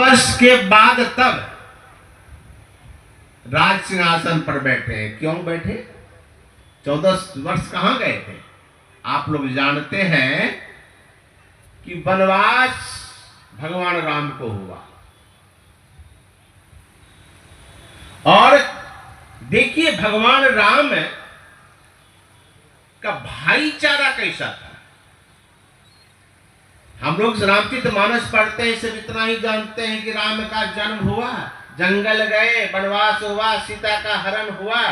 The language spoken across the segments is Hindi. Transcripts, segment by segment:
वर्ष के बाद तब राज सिंहासन पर बैठे। क्यों बैठे? 14 वर्ष कहां गए थे? आप लोग जानते हैं कि वनवास भगवान राम को हुआ। और देखिए भगवान राम का भाईचारा कैसा था। हम लोग रामचरितमानस पढ़ते हैं, सिर्फ इतना ही जानते हैं कि राम का जन्म हुआ, जंगल गए, वनवास हुआ, सीता का हरण हुआ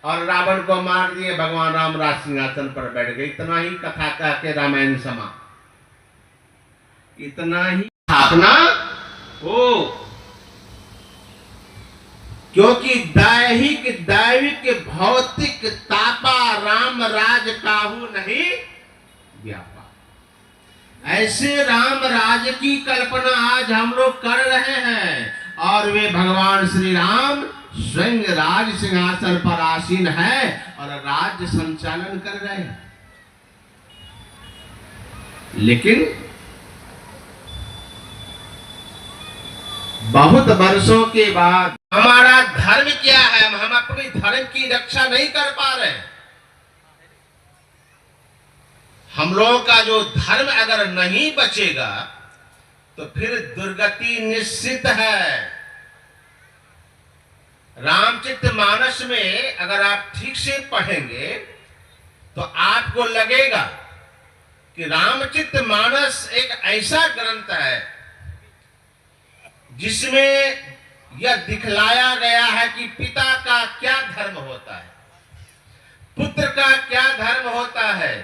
और रावण को मार दिए, भगवान राम राज सिंहासन पर बैठ गए। इतना ही कथा कह के रामायण समाप्त। इतना ही स्थापना हो, क्योंकि दैविक भौतिक तापा राम राज काहू नहीं व्यापा। ऐसे राम राज की कल्पना आज हम लोग कर रहे हैं और वे भगवान श्री राम स्वयं राज सिंहासन पर आसीन है और राज्य संचालन कर रहे हैं। लेकिन बहुत वर्षों के बाद हमारा धर्म क्या है? हम अपने धर्म की रक्षा नहीं कर पा रहे। हम लोगों का जो धर्म अगर नहीं बचेगा तो फिर दुर्गति निश्चित है। रामचरितमानस में अगर आप ठीक से पढ़ेंगे तो आपको लगेगा कि रामचरितमानस एक ऐसा ग्रंथ है जिसमें यह दिखलाया गया है कि पिता का क्या धर्म होता है, पुत्र का क्या धर्म होता है,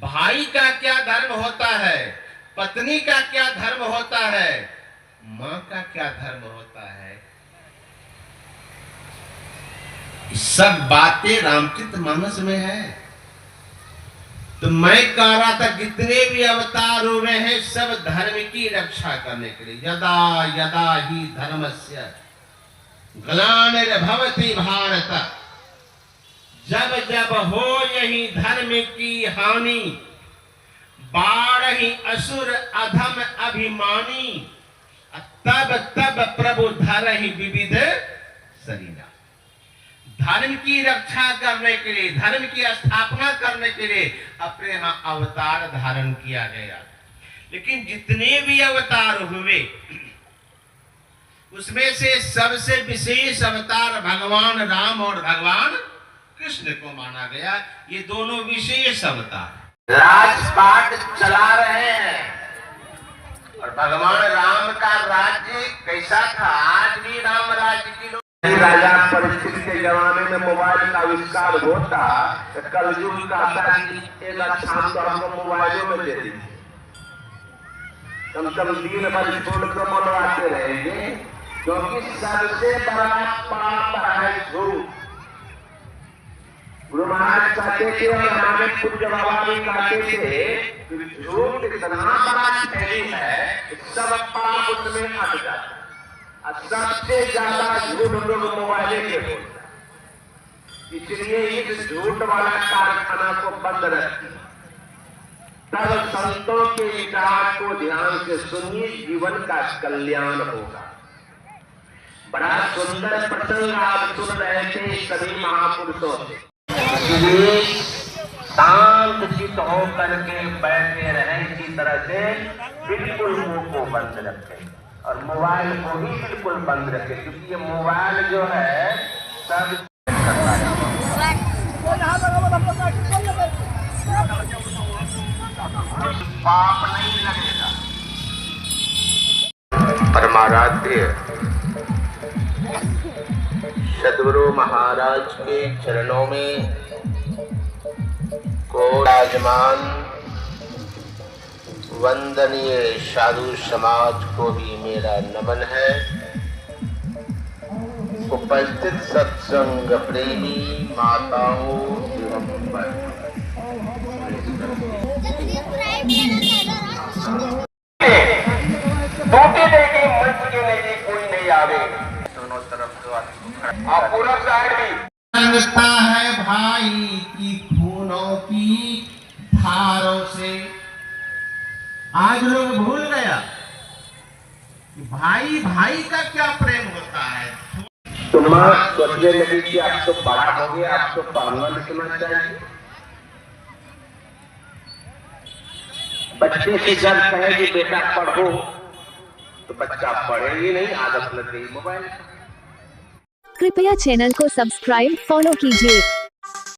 भाई का क्या धर्म होता है, पत्नी का क्या धर्म होता है, मां का क्या धर्म होता है। सब बातें रामचरितमानस में है। तो मैं कह रहा था जितने भी अवतार हुए हैं सब धर्म की रक्षा करने के लिए। यदा यदा ही धर्मस्य ग्लानिर्भवति भारत, जब जब हो यही धर्म की हानि, बाढ़ असुर अधम अभिमानी, तब तब प्रभु धर ही विविध शरीरा। धर्म की रक्षा करने के लिए, धर्म की स्थापना करने के लिए अपने यहाँ अवतार धारण किया गया। लेकिन जितने भी अवतार हुए उसमें से सबसे विशेष अवतार भगवान राम और भगवान कृष्ण को माना गया। ये दोनों विशेष अवतार राजपाट चला रहे हैं। और भगवान राम का राज्य कैसा था? आज भी राम राज्य की राजा परीक्षित के जमाने में मोबाइल का आविष्कार होता तो कलयुग का एक शाम तो हमको मोबाइलों में दे दी, कम से कम दिन भर छोड़ कर मनवाते रहेंगे, क्योंकि सबसे बड़ा पाप है झूठ। गुरु महाराज कहते थे और हमारे पूज्य बाबा भी कहते थे, झूठ इतना बड़ा शैली है सब पाप उसमें अट जाता है। सबसे ज्यादा झूठ लोग मोबाइल के बोलते हैं, इसलिए इस झूठ वाला कारखाना को बंद रखिए। तब संतों के विचार को ध्यान से सुनिए, जीवन का कल्याण होगा। बड़ा सुंदर प्रसंग आप सुन रहे थे सभी महापुरुषों से। इसलिए शांत चित्त होकर के बैठे रहे, इसी तरह से बिल्कुल मुंह को बंद रखें और मोबाइल को भी बिल्कुल बंद रखें, क्योंकि ये मोबाइल जो है सब करता है। पाप नहीं लगेगा। परमाराध्य सद्गुरु महाराज के चरणों में को विराजमान वंदनीय साधु समाज को भी मेरा नमन है। उपस्थित सत्संग प्रेमी माताओं एवं टूटे देगी मंच के नहीं कोई नहीं आवे। दोनों तरफ आप पूरा साइड भी लगता है भाई की खूनों की धारों से। आज लोग भूल गया कि भाई भाई का क्या प्रेम होता है। तो माँ सोचने लगी कि आप तो बड़ा हो गए, आप तो पढ़ना लिखना चाहिए। बच्चे से जब कहे कि बेटा पढ़ो तो बच्चा पढ़ेगी नहीं, आदत लग गई मोबाइल। कृपया चैनल को सब्सक्राइब फॉलो कीजिए।